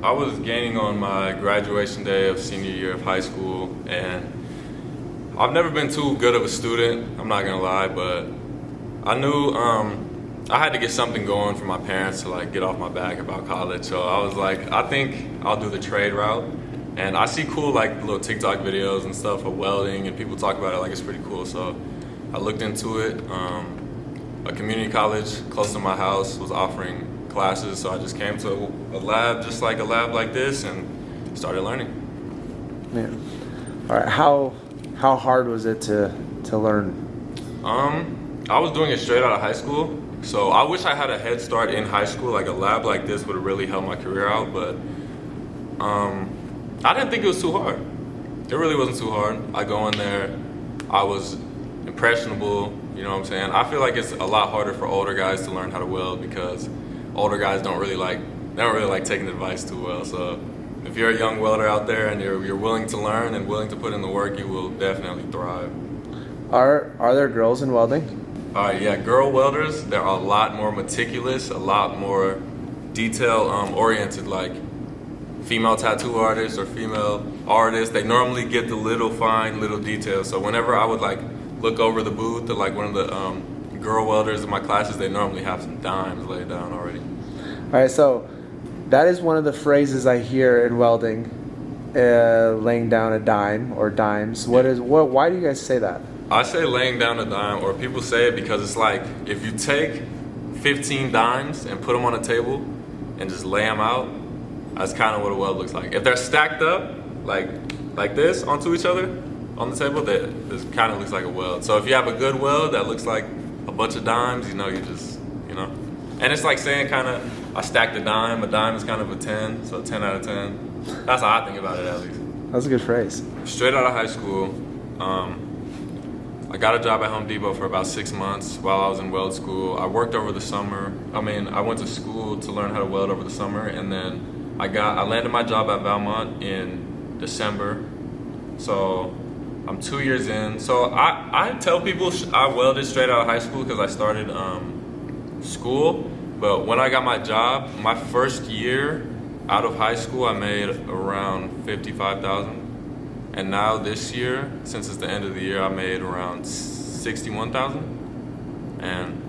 I was gaining on my graduation day of senior year of high school, and I've never been too good of a student, I'm not gonna lie, but I knew I had to get something going for my parents to like get off my back about college. So I was like, I think I'll do the trade route. And I see cool like little TikTok videos and stuff of welding, and people talk about it like it's pretty cool. So I looked into it. A community college close to my house was offering classes, so I just came to a lab, just like a lab like this, and started learning. Man, all right. How hard was it to learn? I was doing it straight out of high school, so I wish I had a head start in high school. Like a lab like this would have really helped my career out, but I didn't think it was too hard. It really wasn't too hard. I go in there, I was impressionable, you know what I'm saying? I feel like it's a lot harder for older guys to learn how to weld because older guys don't really like taking advice too well. So if you're a young welder out there and you're willing to learn and willing to put in the work, you will definitely thrive. Are there girls in welding? Yeah, girl welders, they're a lot more meticulous, a lot more detail oriented, like female tattoo artists or female artists. They normally get the little fine little details. So whenever I would like look over the booth at like one of the girl welders in my classes, they normally have some dimes laid down already. All right, so that is one of the phrases I hear in welding, laying down a dime or dimes. Why do you guys say that? I say laying down a dime, or people say it because it's like if you take 15 dimes and put them on a table and just lay them out, that's kind of what a weld looks like. If they're stacked up like this onto each other on the table, this kind of looks like a weld. So if you have a good weld that looks like a bunch of dimes, you know. And it's like saying kind of, I stacked a dime is kind of a 10, so 10 out of 10. That's how I think about it, at least. That's a good phrase. Straight out of high school, I got a job at Home Depot for about 6 months while I was in weld school. I worked over the summer. I went to school to learn how to weld over the summer, and then I landed my job at Valmont in December. So I'm 2 years in. So I tell people I welded straight out of high school because I started school. But when I got my job, my first year out of high school, I made around $55,000. And now this year, since it's the end of the year, I made around $61,000. And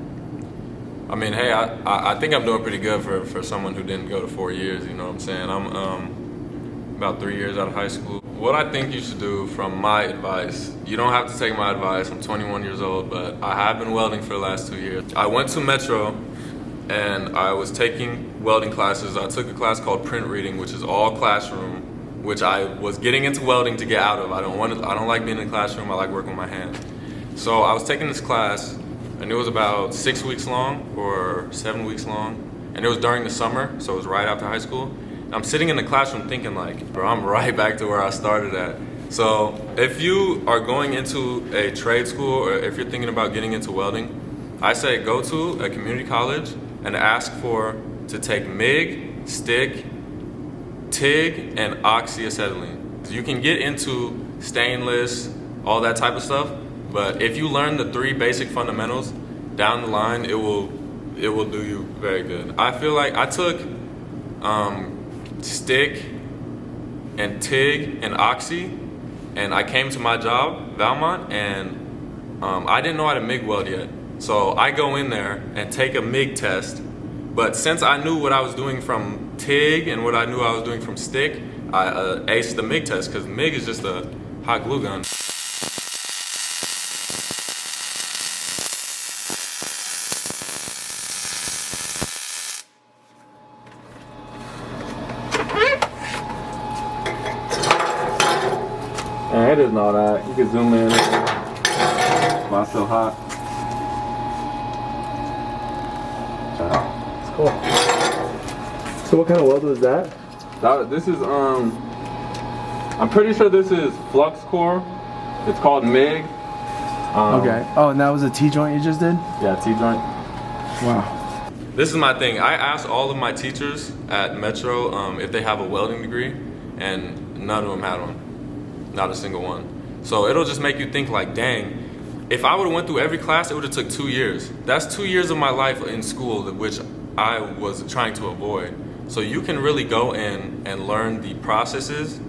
I mean, hey, I think I'm doing pretty good for someone who didn't go to 4 years, you know what I'm saying? I'm about 3 years out of high school. What I think you should do, from my advice, you don't have to take my advice, I'm 21 years old, but I have been welding for the last 2 years. I went to Metro and I was taking welding classes. I took a class called print reading, which is all classroom, which I was getting into welding to get out of. I don't like being in the classroom, I like working with my hands. So I was taking this class, and it was about 6 weeks long or 7 weeks long, and it was during the summer, so it was right after high school. And I'm sitting in the classroom thinking like, bro, I'm right back to where I started at. So if you are going into a trade school, or if you're thinking about getting into welding, I say go to a community college and ask to take MIG, stick, TIG, and oxyacetylene. You can get into stainless, all that type of stuff, but if you learn the 3 basic fundamentals, down the line it will do you very good. I feel like I took stick and TIG and oxy, and I came to my job, Valmont, and I didn't know how to MIG weld yet. So I go in there and take a MIG test, but since I knew what I was doing from TIG and what I knew I was doing from stick, I aced the MIG test, because MIG is just a hot glue gun. And it is not that. You can zoom in. Why it's so hot? It's cool. So what kind of weld was that? This is I'm pretty sure this is flux core. It's called MIG. Okay. Oh, and that was a T-joint you just did? Yeah, T-joint. Wow. This is my thing. I asked all of my teachers at Metro if they have a welding degree, and none of them had one. Not a single one. So it'll just make you think like, dang, if I would have went through every class, it would have took 2 years. That's 2 years of my life in school, which I was trying to avoid. So you can really go in and learn the processes,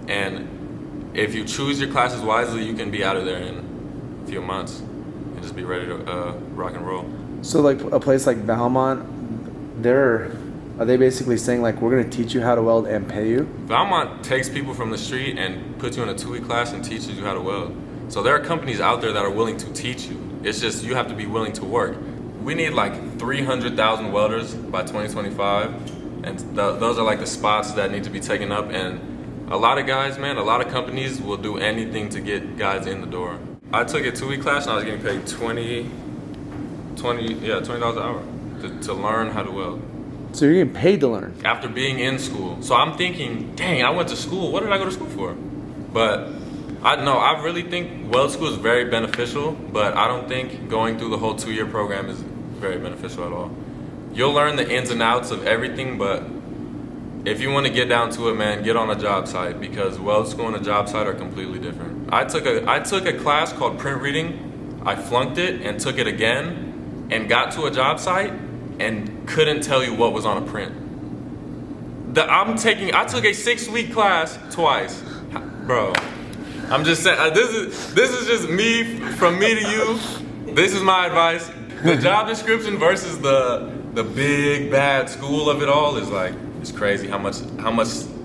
and if you choose your classes wisely, you can be out of there in a few months and just be ready to rock and roll. So like a place like Valmont, are they basically saying like we're going to teach you how to weld and pay you? Valmont takes people from the street and puts you in a 2-week class and teaches you how to weld. So there are companies out there that are willing to teach you. It's just you have to be willing to work. We need like 300,000 welders by 2025, and those are like the spots that need to be taken up. And a lot of guys, man, a lot of companies will do anything to get guys in the door. I took a 2-week class and I was getting paid $20 an hour to learn how to weld. So you're getting paid to learn? After being in school. So I'm thinking, dang, I went to school. What did I go to school for? But I really think weld school is very beneficial, but I don't think going through the whole 2-year program is very beneficial at all. You'll learn the ins and outs of everything, but if you want to get down to it, man, get on a job site, because weld school and a job site are completely different. I took a class called print reading. I flunked it and took it again and got to a job site and couldn't tell you what was on a print. I took a 6-week class twice, bro. I'm just saying, this is just from me to you. This is my advice. The job description versus the big bad school of it all is like, it's crazy how much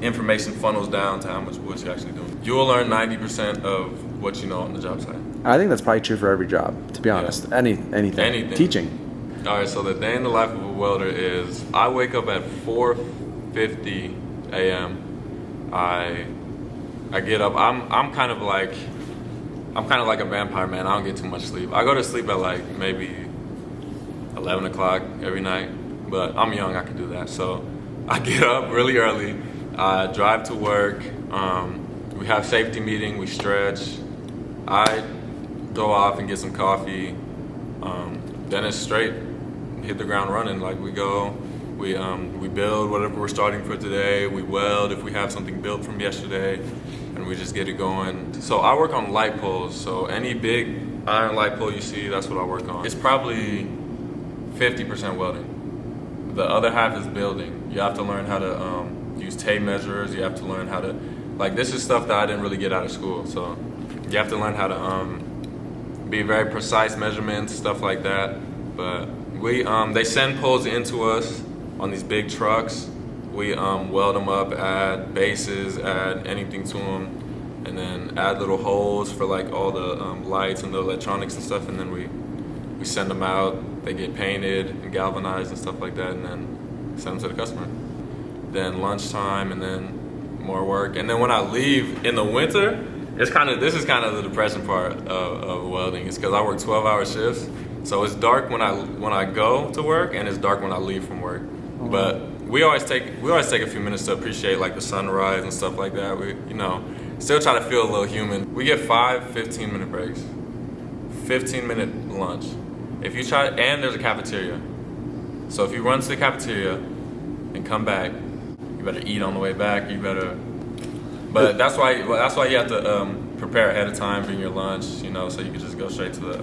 information funnels down to what you're actually doing. You will learn 90% of what you know on the job site. I think that's probably true for every job, to be honest. Yeah. Anything. Teaching. All right, so the day in the life of a welder is I wake up at 4:50 a.m. I get up. I'm kind of like a vampire, man. I don't get too much sleep. I go to sleep at like maybe 11 o'clock every night, but I'm young, I can do that. So I get up really early, I drive to work, we have safety meeting, we stretch, I go off and get some coffee, then it's straight, hit the ground running. Like we go, we build whatever we're starting for today, we weld if we have something built from yesterday, and we just get it going. So I work on light poles, so any big iron light pole you see, that's what I work on. It's probably 50% welding. The other half is building. You have to learn how to use tape measures. You have to learn how to, like, this is stuff that I didn't really get out of school. So you have to learn how to be very precise measurements, stuff like that. But they send poles into us on these big trucks. We weld them up, add bases, add anything to them, and then add little holes for like all the lights and the electronics and stuff, and then we send them out. They get painted and galvanized and stuff like that, and then send them to the customer. Then lunchtime, and then more work. And then when I leave in the winter, this is kind of the depressing part of welding. It's because I work 12-hour shifts, so it's dark when I go to work, and it's dark when I leave from work. But we always take a few minutes to appreciate like the sunrise and stuff like that. We still try to feel a little human. We get 5 15-minute breaks, 15-minute lunch. If you try, and there's a cafeteria. So if you run to the cafeteria and come back, you better eat on the way back. But that's why you have to prepare ahead of time, bring your lunch, so you can just go straight to the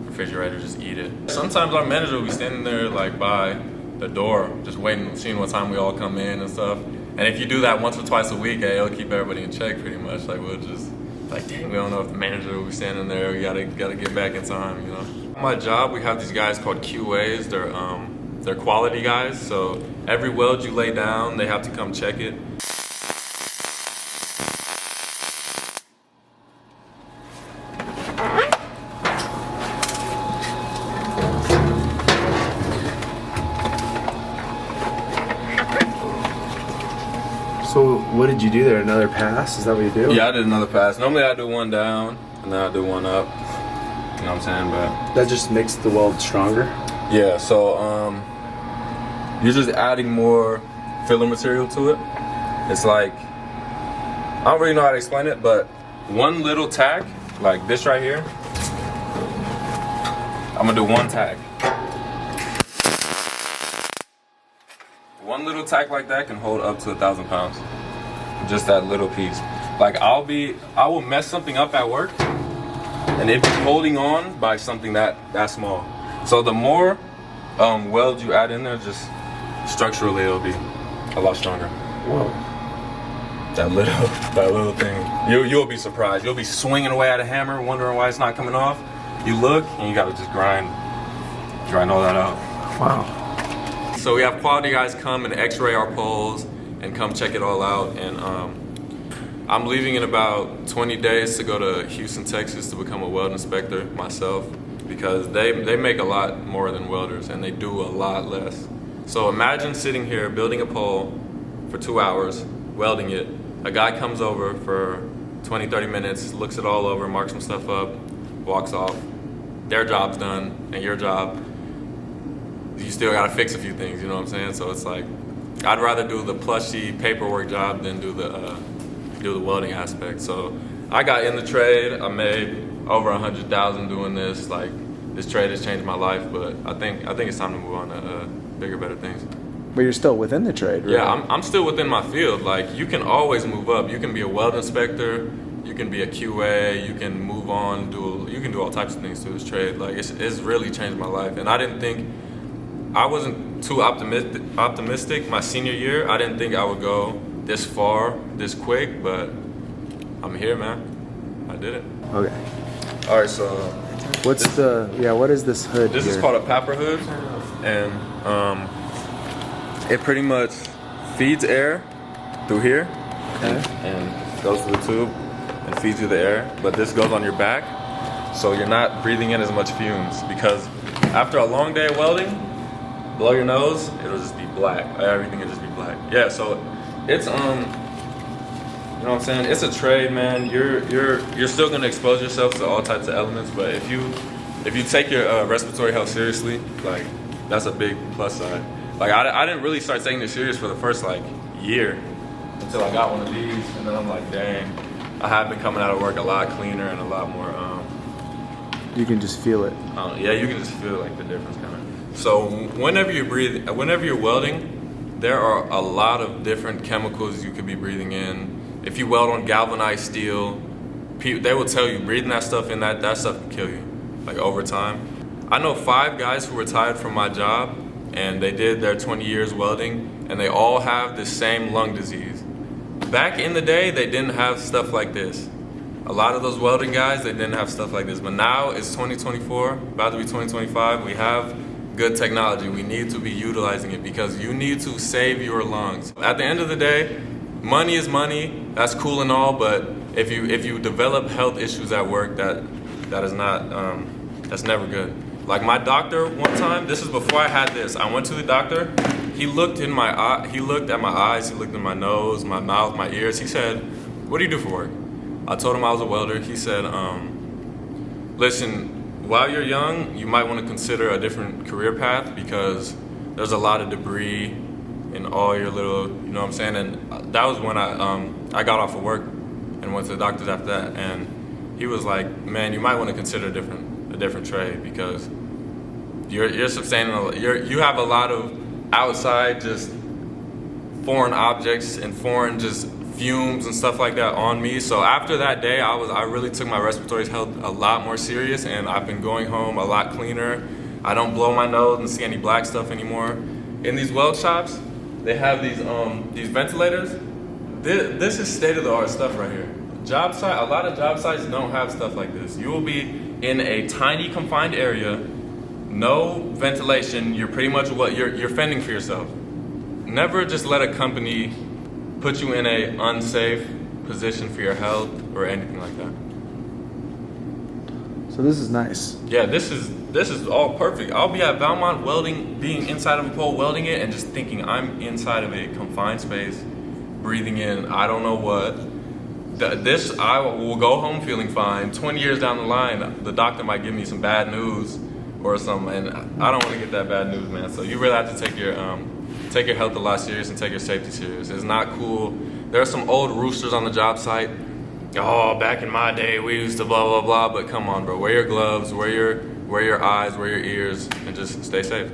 refrigerator, just eat it. Sometimes our manager will be standing there like by the door, just waiting, seeing what time we all come in and stuff. And if you do that once or twice a week, it'll keep everybody in check pretty much. Like we'll just like, dang, we don't know if the manager will be standing there. We gotta get back in time, My job, we have these guys called QAs. They're quality guys. So every weld you lay down, they have to come check it. So what did you do there? Another pass? Is that what you do? Yeah, I did another pass. Normally I do one down and then I do one up. You know what I'm saying? But that just makes the weld stronger? Yeah, so you're just adding more filler material to it. It's like, I don't really know how to explain it, but one little tack, like this right here, I'm gonna do one tack. One little tack like that can hold up to 1,000 pounds. Just that little piece. Like I will mess something up at work, and it'd be holding on by something that small. So the more weld you add in there, just structurally it'll be A lot stronger. Whoa. That little thing. You'll be surprised. You'll be swinging away at a hammer, wondering why it's not coming off. You look, and you gotta just grind all that out. Wow. So we have quality guys come and x-ray our poles and come check it all out. And I'm leaving in about 20 days to go to Houston, Texas to become a weld inspector myself, because they make a lot more than welders and they do a lot less. So imagine sitting here building a pole for 2 hours, welding it. A guy comes over for 20, 30 minutes, looks it all over, marks some stuff up, walks off. Their job's done, and your job, you still gotta fix a few things, you know what I'm saying? So it's like, I'd rather do the plushy paperwork job than do the welding aspect. So I got in the trade. I made over 100,000 doing this. Like, this trade has changed my life, but I think it's time to move on to bigger, better things. But you're still within the trade, right? Yeah, I'm still within my field. Like, you can always move up. You can be a weld inspector, you can be a QA, you can move on, you can do all types of things through this trade. Like, it's really changed my life. And I wasn't too optimistic my senior year. I didn't think I would go this far, this quick, but I'm here, man. I did it. Okay. All right, so what is this hood this here? is called a papper hood, and it pretty much feeds air through here, and goes through the tube and feeds you the air. But this goes on your back, so you're not breathing in as much fumes, because after a long day of welding, blow your nose, it'll just be black. Everything will just be black. Yeah, so it's you know what I'm saying? It's a trade, man. You're still gonna expose yourself to all types of elements, but if you take your respiratory health seriously, like, that's a big plus side. Like, I didn't really start taking this serious for the first like year until I got one of these, and then I'm like, dang, I have been coming out of work a lot cleaner and a lot more. You can just feel it. Yeah, you can just feel like the difference kind of. So whenever you're welding, there are a lot of different chemicals you could be breathing in. If you weld on galvanized steel, they will tell you breathing that stuff in, that stuff can kill you, like, over time. I know 5 guys who retired from my job, and they did their 20 years welding, and they all have the same lung disease. Back in the day, they didn't have stuff like this. A lot of those welding guys, they didn't have stuff like this. But now it's 2024, about to be 2025. We have good technology. We need to be utilizing it, because you need to save your lungs. At the end of the day, money is money. That's cool and all, but if you develop health issues at work, that is not that's never good. Like, my doctor one time, this is before I had this. I went to the doctor. He looked in my eye. He looked at my eyes. He looked in my nose, my mouth, my ears. He said, "What do you do for work?" I told him I was a welder. He said, "Listen, while you're young, you might want to consider a different career path, because there's a lot of debris in all your little, you know what I'm saying?" And that was when I got off of work and went to the doctors after that. And he was like, "Man, you might want to consider a different trade, because you're sustaining you have a lot of outside just foreign objects and foreign just fumes and stuff like that on me." So after that day, I really took my respiratory health a lot more serious, and I've been going home a lot cleaner. I don't blow my nose and see any black stuff anymore. In these weld shops, they have these ventilators. This is state-of-the-art stuff right here. Job site, a lot of job sites don't have stuff like this. You will be in a tiny confined area, no ventilation. You're pretty much you're fending for yourself. Never just let a company put you in a unsafe position for your health or anything like that. So this is nice. Yeah, this is all perfect. I'll be at Valmont welding, being inside of a pole, welding it, and just thinking I'm inside of a confined space, breathing in I don't know what. I will go home feeling fine. 20 years down the line, the doctor might give me some bad news or something, and I don't want to get that bad news, man. So you really have to take your health a lot serious and take your safety serious. It's not cool. There are some old roosters on the job site. Oh, back in my day, we used to blah, blah, blah. But come on, bro. Wear your gloves, wear your eyes, wear your ears, and just stay safe.